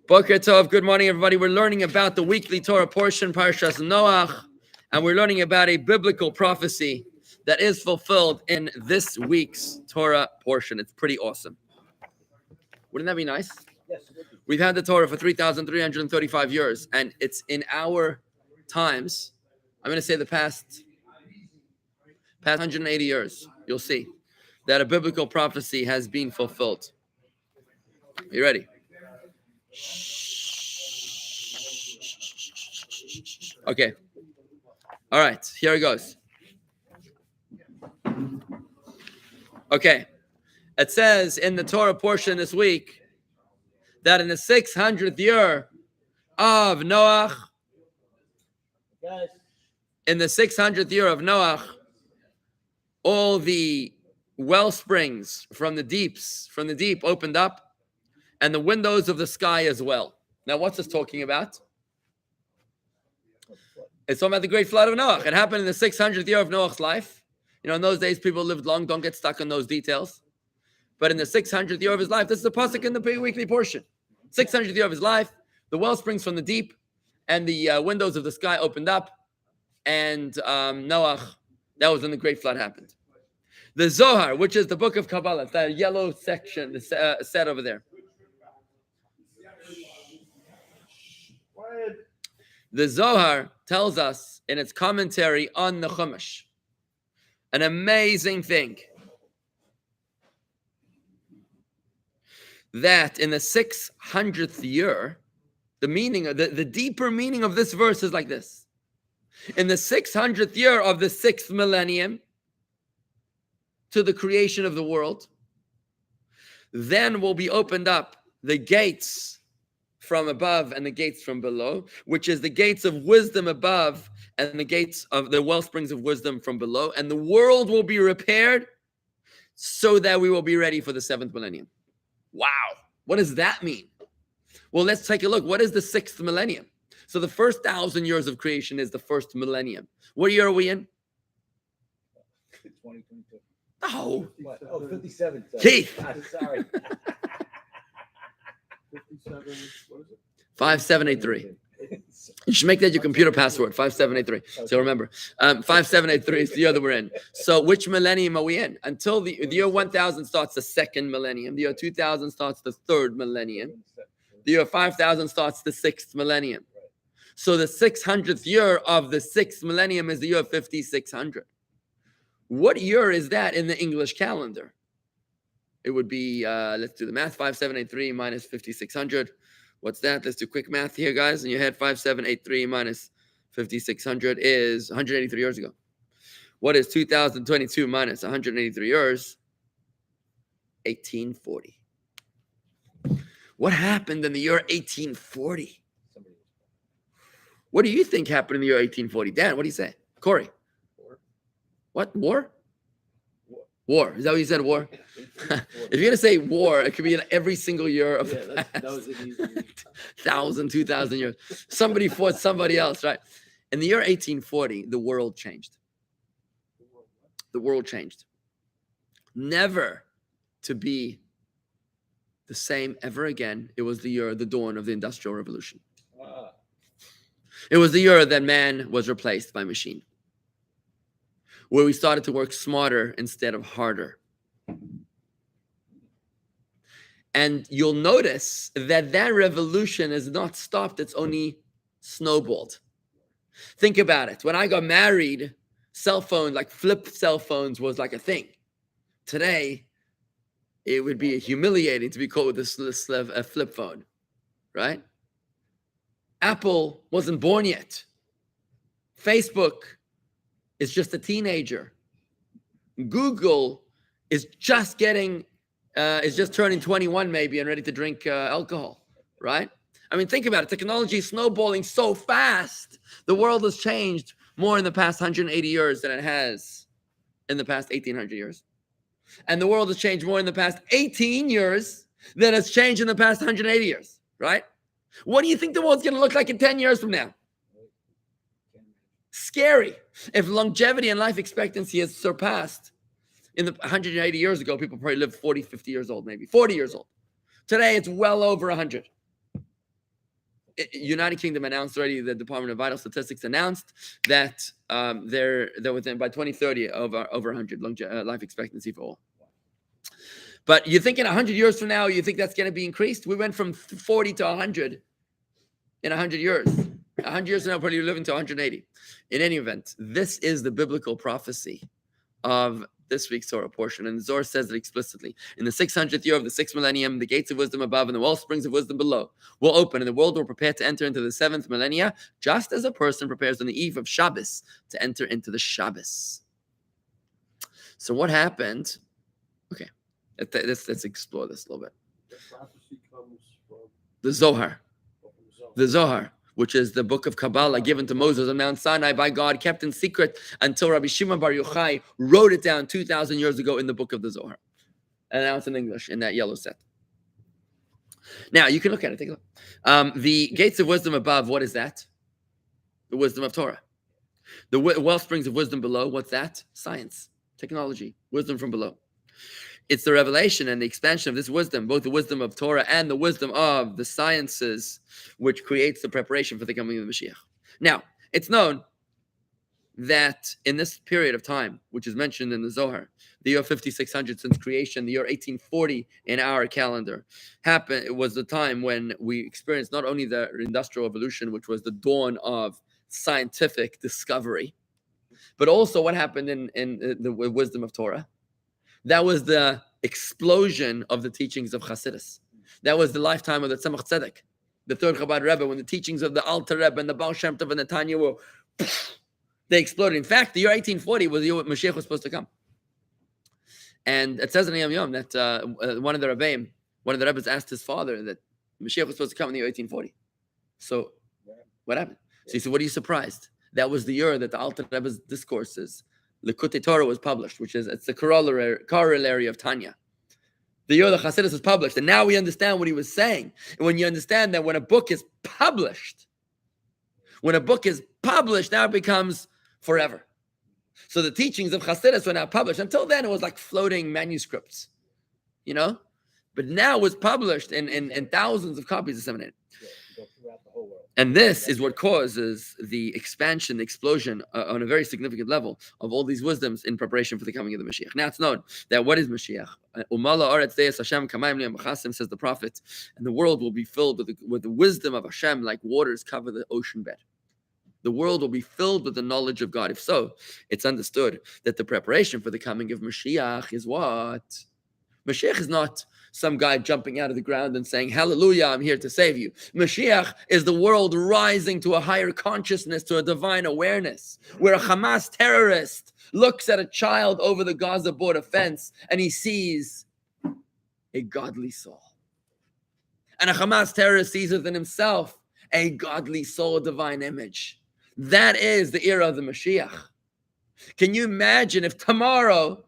Boker Tov, good morning, everybody. We're learning about the weekly Torah portion, Parshas Noach, and we're learning about a biblical prophecy that is fulfilled in this week's Torah portion. It's pretty awesome. Wouldn't that be nice? Yes. We've had the Torah for 3,335 years, and it's in our times, I'm going to say the past 180 years, you'll see, that a biblical prophecy has been fulfilled. Are you ready? Okay. All right. Here it goes. Okay. It says in the Torah portion this week that in the 600th year of Noach, all the well springs from the deep opened up, and the windows of the sky as well. Now, what's this talking about? It's talking about the great flood of Noach. It happened in the 600th year of Noach's life. You know, in those days, people lived long. Don't get stuck on those details. But in the 600th year of his life, this is the pasuk in the weekly portion. 600th year of his life, the well springs from the deep and the windows of the sky opened up. And Noach, that was when the great flood happened. The Zohar, which is the book of Kabbalah, the yellow section, the set over there. The Zohar tells us in its commentary on the Chumash an amazing thing. That in the 600th year, the meaning of the deeper meaning of this verse is like this. In the 600th year of the 6th millennium to the creation of the world, then will be opened up the gates from above and the gates from below, which is the gates of wisdom above and the gates of the well springs of wisdom from below, and the world will be repaired so that we will be ready for the 7th millennium. Wow. What does that mean? Well, let's take a look. What is the 6th millennium? So the first 1,000 years of creation is the first millennium. What year are we in? 2022. Oh. What? Oh, 57. Keith. Sorry. 57, what is it? 5783. You should make that your computer password, 5783. So remember, 5783 is the year that we're in. So which millennium are we in? Until the year 1000 starts the 2nd millennium. The year 2000 starts the 3rd millennium. The year 5000 starts the 6th millennium. So the 600th year of the 6th millennium is the year 5600. What year is that in the English calendar? It would be, let's do the math, 5783 minus 5600. What's that? Let's do quick math here, guys. In your head, 5783 minus 5600 is 183 years ago. What is 2022 minus 183 years? 1840. What happened in the year 1840? What do you think happened in the year 1840? Dan, what do you say? Corey? War. What? War? War. Is that what you said, war? If you're going to say war, it could be in every single year of the past 1,000, 2,000 years. Somebody fought somebody else, right? In the year 1840, the world changed. The world changed. Never to be the same ever again. It was the year, the dawn of the Industrial Revolution. It was the year that man was replaced by machine, where we started to work smarter instead of harder. And you'll notice that that revolution has not stopped. It's only snowballed. Think about it. When I got married, cell phones, like flip cell phones, was like a thing. Today, it would be humiliating to be called with a flip phone, right? Apple wasn't born yet. Facebook is just a teenager. Google is just turning 21 maybe and ready to drink alcohol, right? I mean, think about it. Technology is snowballing so fast. The world has changed more in the past 180 years than it has in the past 1,800 years. And the world has changed more in the past 18 years than it's changed in the past 180 years, right? What do you think the world's going to look like in 10 years from now? Scary. If longevity and life expectancy has surpassed, in the 180 years ago, people probably lived 40, 50 years old, maybe 40 years old. Today, it's well over 100. United Kingdom announced already, the Department of Vital Statistics announced that they're within, by 2030, over 100 life expectancy for all. But you think in 100 years from now, you think that's going to be increased? We went from 40 to 100 in 100 years. 100 years from now, probably you're living to 180. In any event, this is the biblical prophecy of this week's Torah portion. And the Zohar says it explicitly. In the 600th year of the 6th millennium, the gates of wisdom above and the well springs of wisdom below will open, and the world will prepare to enter into the 7th millennia, just as a person prepares on the eve of Shabbos to enter into the Shabbos. So what happened? Okay, let's explore this a little bit. The prophecy comes from The Zohar. the Zohar. The Zohar, which is the book of Kabbalah given to Moses on Mount Sinai by God, kept in secret until Rabbi Shimon Bar Yochai wrote it down 2,000 years ago in the book of the Zohar. And now it's in English in that yellow set. Now, you can look at it. Take a look. The gates of wisdom above, what is that? The wisdom of Torah. The well springs of wisdom below, what's that? Science, technology, wisdom from below. It's the revelation and the expansion of this wisdom, both the wisdom of Torah and the wisdom of the sciences, which creates the preparation for the coming of the Mashiach. Now, it's known that in this period of time, which is mentioned in the Zohar, the year 5600 since creation, the year 1840 in our calendar, it was the time when we experienced not only the Industrial Revolution, which was the dawn of scientific discovery, but also what happened in the wisdom of Torah. That was the explosion of the teachings of Chassidus. That was the lifetime of the Tzemach Tzedek, the third Chabad Rebbe, when the teachings of the Alter Rebbe and the Baal Shem Tov and the Tanya were, they exploded. In fact, the year 1840 was the year when Mashiach was supposed to come. And it says in Yom Yom that one of the Rebbes asked his father that Mashiach was supposed to come in the year 1840. So what happened? So he said, what are you surprised? That was the year that the Alter Rebbe's discourses, Likutei Torah, was published, it's the corollary of Tanya. The year the Chassidus was published, and now we understand what he was saying. And when you understand that when a book is published, now it becomes forever. So the teachings of Chassidus were now published. Until then, it was like floating manuscripts, But now it was published in thousands of copies disseminated. And this is what causes the expansion, the explosion on a very significant level of all these wisdoms in preparation for the coming of the Mashiach. Now it's known that what is Mashiach? Says the prophet, and the world will be filled with the wisdom of Hashem like waters cover the ocean bed. The world will be filled with the knowledge of God. If so, it's understood that the preparation for the coming of Mashiach is what? Mashiach is not some guy jumping out of the ground and saying, hallelujah, I'm here to save you. Mashiach is the world rising to a higher consciousness, to a divine awareness, where a Hamas terrorist looks at a child over the Gaza border fence and he sees a godly soul. And a Hamas terrorist sees within himself a godly soul, a divine image. That is the era of the Mashiach. Can you imagine if tomorrow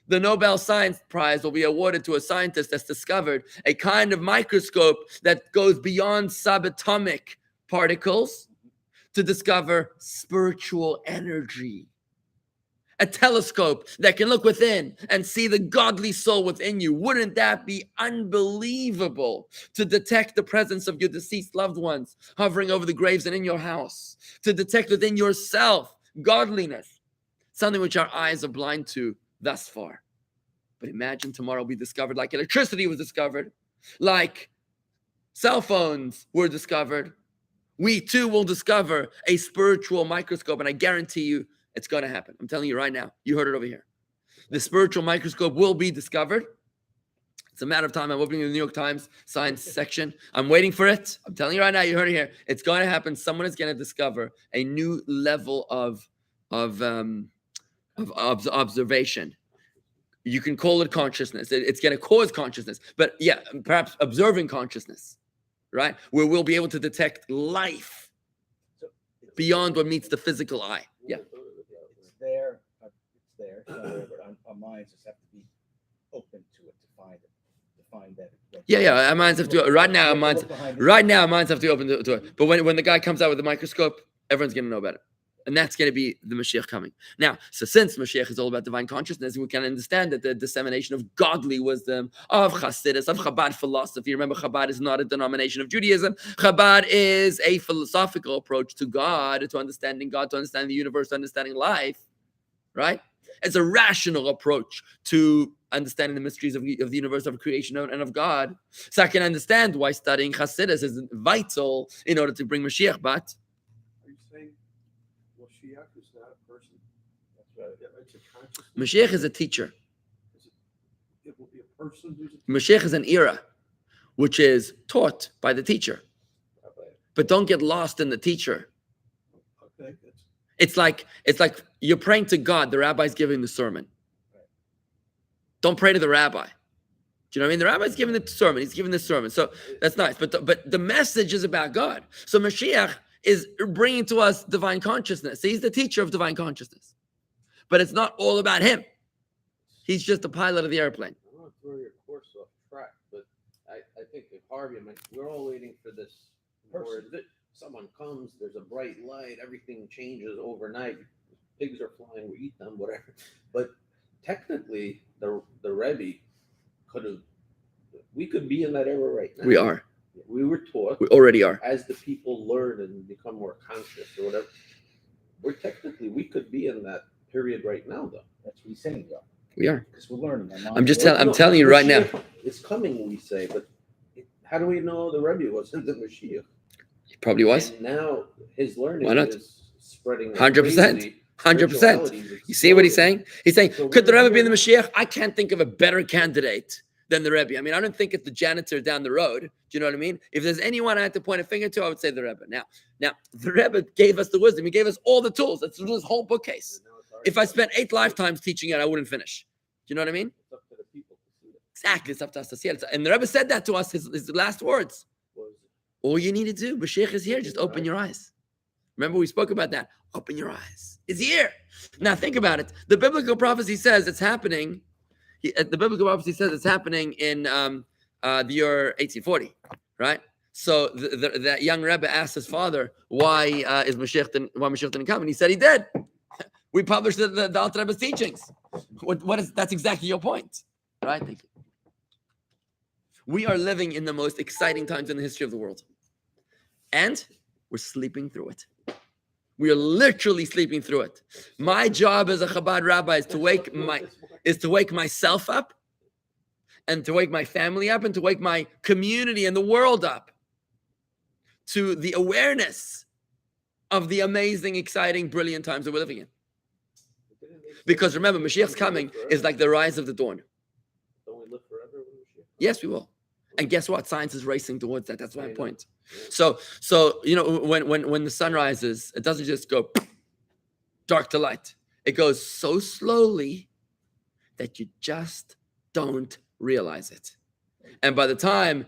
the Nobel Science Prize will be awarded to a scientist that's discovered a kind of microscope that goes beyond subatomic particles to discover spiritual energy? A telescope that can look within and see the godly soul within you. Wouldn't that be unbelievable to detect the presence of your deceased loved ones hovering over the graves and in your house? To detect within yourself godliness, something which our eyes are blind to thus far. But imagine tomorrow will be discovered like electricity was discovered, like cell phones were discovered. We too will discover a spiritual microscope, and I guarantee you it's going to happen. I'm telling you right now. You heard it over here. The spiritual microscope will be discovered. It's a matter of time. I'm opening the New York Times science section. I'm waiting for it. I'm telling you right now. You heard it here. It's going to happen. Someone is going to discover a new level of observation. You can call it consciousness. It's going to cause consciousness. But yeah, perhaps observing consciousness, right? Where we'll be able to detect life beyond what meets the physical eye. Yeah. It's there somewhere, but our minds just have to be open to it to find that. Yeah. Our minds have to right now. Our minds have to be open to it. But when the guy comes out with the microscope, everyone's going to know about it. And that's going to be the Mashiach coming. Now, so since Mashiach is all about divine consciousness, we can understand that the dissemination of godly wisdom, of Chassidus, of Chabad philosophy. Remember, Chabad is not a denomination of Judaism. Chabad is a philosophical approach to God, to understanding the universe, to understanding life, right? It's a rational approach to understanding the mysteries of the universe, of creation, and of God. So I can understand why studying Chassidus is vital in order to bring Mashiach, but Are you saying Mashiach is not a person? That's right. Yeah, it's a consciousness. Mashiach is a teacher. It will be a person who's Mashiach is an era which is taught by the teacher. But don't get lost in the teacher. okay. It's like you're praying to God, the rabbi's giving the sermon. Don't pray to the rabbi. Do you know what I mean? The rabbi's giving the sermon. He's giving the sermon. So that's nice. But the message is about God. So Mashiach is bringing to us divine consciousness. He's the teacher of divine consciousness. But it's not all about him. He's just the pilot of the airplane. I don't want to throw your course off track, but I think if Harvey, we're all waiting for this. Or someone comes, there's a bright light, everything changes overnight. Pigs are flying, we eat them, whatever. But technically, the Rebbe we could be in that era right now. We are. We were taught. We already are. As the people learn and become more conscious or whatever, we could be in that period right now, though. That's what he's saying, though. We are. Because we're learning. I'm telling you right now. It's coming, we say, but how do we know the Rebbe wasn't the Mashiach? He probably was. And now his learning Why not? is spreading. 100%. 100%. You see what he's saying? He's saying, could the Rebbe be the Mashiach? I can't think of a better candidate than the Rebbe. I mean, I don't think it's the janitor down the road. Do you know what I mean? If there's anyone I had to point a finger to, I would say the Rebbe. Now, the Rebbe gave us the wisdom. He gave us all the tools. That's this whole bookcase. If I spent 8 lifetimes teaching it, I wouldn't finish. Do you know what I mean? It's up to the people to see it. Exactly. It's up to us to see it. And the Rebbe said that to us, his last words. All you need to do, Mashiach is here. Just open your eyes. Remember, we spoke about that. Open your eyes. It's here. Now, think about it. The biblical prophecy says it's happening. The biblical prophecy says it's happening in the year 1840, right? So that young Rebbe asked his father, why Mashiach didn't come? And he said he did. We published the Alter Rebbe's teachings. That's exactly your point, right? Thank you. We are living in the most exciting times in the history of the world. And we're sleeping through it. We are literally sleeping through it. My job as a Chabad rabbi is to wake myself up, and to wake my family up, and to wake my community and the world up to the awareness of the amazing, exciting, brilliant times that we're living in. Because remember, Mashiach's coming is like the rise of the dawn. Don't we live forever with Mashiach? Yes, we will. And guess what? Science is racing towards that. That's my point. So you know, when the sun rises, it doesn't just go dark to light. It goes so slowly that you just don't realize it. And by the time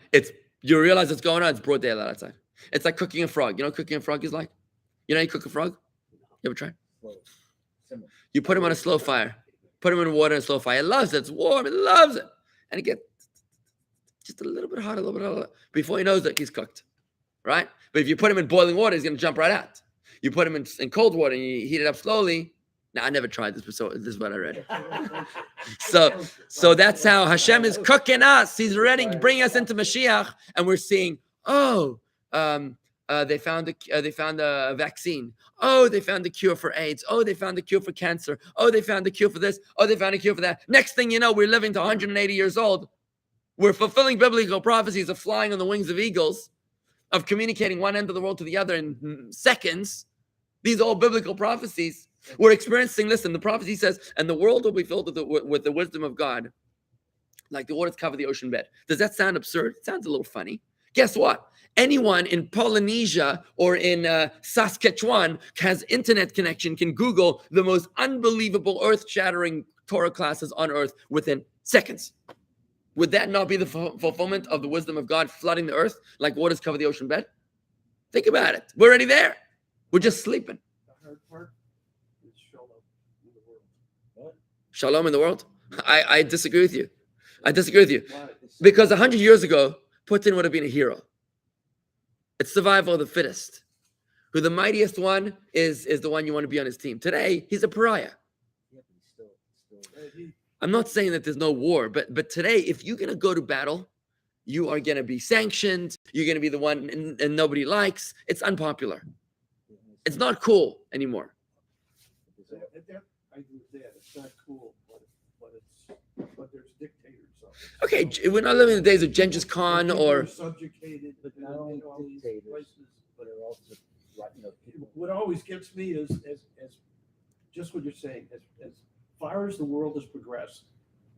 you realize what's going on, it's broad daylight outside. It's like cooking a frog. You know what cooking a frog is like? You know how you cook a frog? You ever tried? You put him on a slow fire. Put him in water and slow fire. It loves it. It's warm. It loves it. And it gets just a little bit hot, a little bit hot. Before he knows it, he's cooked, right? But if you put him in boiling water, he's going to jump right out. You put him in cold water and you heat it up slowly. Now, I never tried this, but this is what I read. So that's how Hashem is cooking us. He's ready to bring us into Mashiach, and we're seeing, they found a vaccine. Oh, they found a cure for AIDS. Oh, they found a cure for cancer. Oh, they found a cure for this. Oh, they found a cure for that. Next thing you know, we're living to 180 years old. We're fulfilling biblical prophecies of flying on the wings of eagles, of communicating one end of the world to the other in seconds. These are all biblical prophecies. We're experiencing, listen, the prophecy says, and the world will be filled with the wisdom of God, like the waters cover the ocean bed. Does that sound absurd? It sounds a little funny. Guess what? Anyone in Polynesia or in Saskatchewan has internet connection, can Google the most unbelievable, earth-shattering Torah classes on earth within seconds. Would that not be the fulfillment of the wisdom of God flooding the earth like waters cover the ocean bed? Think about it. We're already there. We're just sleeping. The hard part is shalom in the world. What? Shalom in the world? I disagree with you. Because 100 years ago, Putin would have been a hero. It's survival of the fittest. who the mightiest one is the one you want to be on his team. Today, he's a pariah. Yeah, but he's still. I'm not saying that there's no war, but today, if you're going to go to battle, you are going to be sanctioned. You're going to be the one and nobody likes. It's unpopular. It's not cool anymore. I agree with that. It's not cool, but there's dictators. Okay, we're not living in the days of Genghis Khan People or are subjugated, But and not only all these dictators, places. but they're also, people. What always gets me is just what you're saying. As far as the world has progressed,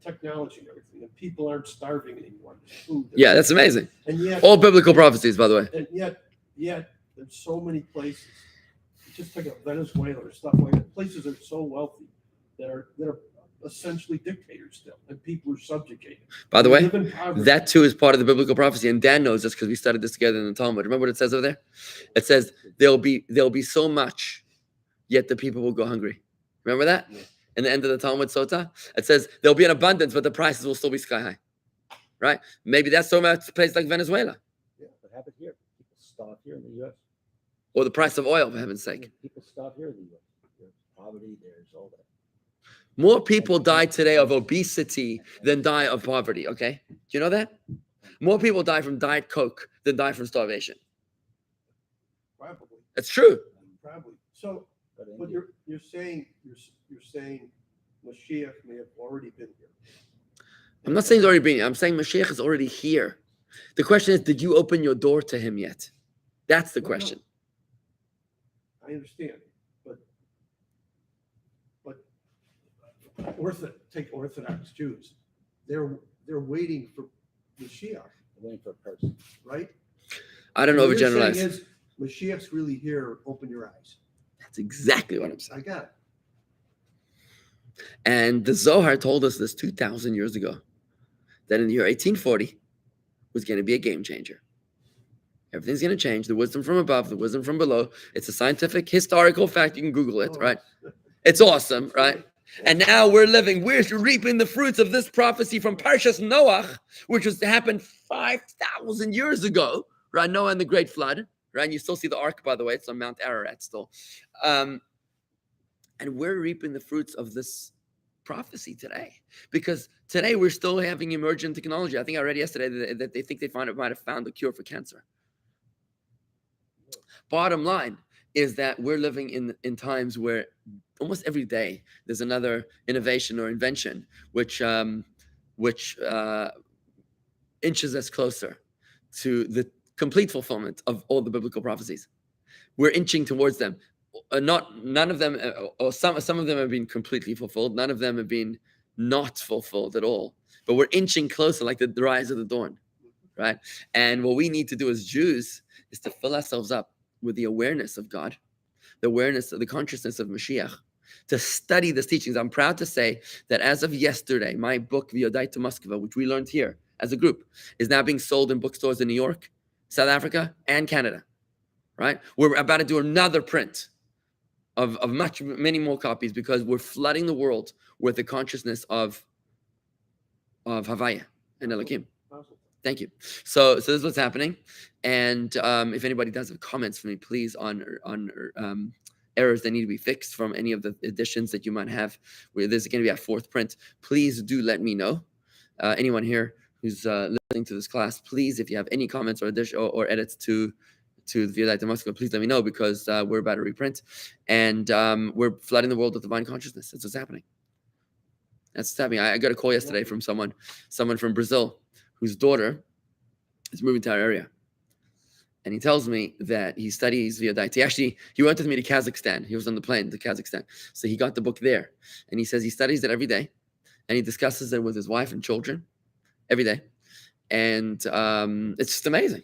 technology and everything, and people aren't starving anymore. There's food. yeah, that's amazing. And yet, All biblical prophecies, by the way. and yet, there's so many places. Just take Venezuela or stuff like that. Places that are so wealthy that are essentially dictators still, and people are subjugated. By the They way, live in poverty. that too is part of the biblical prophecy, and Dan knows this because we studied this together in the Talmud. Remember what it says over there? It says there'll be so much, yet the people will go hungry. Remember that? Yeah. In the end of the Talmud Sota, it says there'll be an abundance, but the prices will still be sky high. Right? Maybe that's so much place like Venezuela, Yeah, what happened here? People starve here in the U.S. or the price of oil, for heaven's sake. People starve here in the U.S. There's poverty, there's all that. More people die today of obesity than die of poverty. Okay, do you know that? More people die from Diet Coke than die from starvation. Probably. It's true. Probably. So, But but you're saying Mashiach may have already been here. I'm not saying he's already been here. I'm saying Mashiach is already here. The question is, did you open your door to him yet? That's the No, no. question. I understand, but take Orthodox Jews. They're waiting for Mashiach, They're waiting for a person. right? I don't know What you're saying overgeneralize. is, Mashiach's really here. Open your eyes. That's exactly what I'm saying. I got it. And the Zohar told us this 2,000 years ago, that in the year 1840 was going to be a game changer. Everything's going to change. The wisdom from above, the wisdom from below. It's a scientific, historical fact. You can Google it, Oh, right? It's awesome, right? And now we're reaping the fruits of this prophecy from Parshas Noach, which was to happen 5,000 years ago, right? Noah and the Great Flood, right? And you still see the ark, by the way. It's on Mount Ararat still. And we're reaping the fruits of this prophecy today, because today we're still having emergent technology. I think I read yesterday that they think might have found a cure for cancer. Bottom line is that we're living in times where almost every day there's another innovation or invention which inches us closer to the complete fulfillment of all the biblical prophecies. We're inching towards them. None of them, or some of them have been completely fulfilled. None of them have been not fulfilled at all. But we're inching closer, like the rise of the dawn, right? And what we need to do as Jews is to fill ourselves up with the awareness of God, the awareness of the consciousness of Mashiach, to study these teachings. I'm proud to say that as of yesterday, my book, V'yodaita Moskva, which we learned here as a group, is now being sold in bookstores in New York, South Africa, and Canada, right? We're about to do another print of many more copies, because we're flooding the world with the consciousness of Havaya and Elohim. Thank you. So this is what's happening. And if anybody does have comments for me, please, on errors that need to be fixed from any of the editions that you might have, where there's going to be a fourth print, please do let me know. Anyone here who's listening to this class, please, if you have any comments or edits to the V'yodaita Moskva, please let me know, because we're about to reprint, and we're flooding the world with divine consciousness. That's what's happening. That's what's happening. I got a call yesterday from someone from Brazil whose daughter is moving to our area, and he tells me that he studies V'yodaita. He went with me to Kazakhstan. He was on the plane to Kazakhstan, so he got the book there, and he says he studies it every day, and he discusses it with his wife and children every day, and it's just amazing.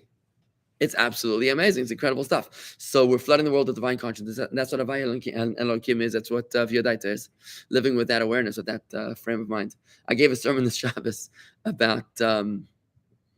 It's absolutely amazing. It's incredible stuff. So we're flooding the world with divine consciousness. That's what Havaya and Elohim is. That's what V'yodaita is. Living with that awareness, with that frame of mind. I gave a sermon this Shabbos about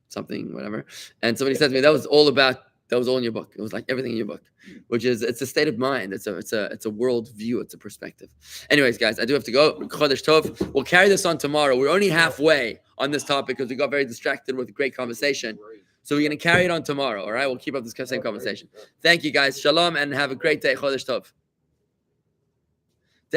something, whatever. And somebody said to me, that was all in your book. It was like everything in your book, which is, it's a state of mind. It's a world view. It's a perspective. Anyways, guys, I do have to go. Chodesh Tov. We'll carry this on tomorrow. We're only halfway on this topic because we got very distracted with a great conversation. So we're going to carry it on tomorrow. All right. We'll keep up this same conversation. Thank you guys. Shalom and have a great day. Chodesh Tov.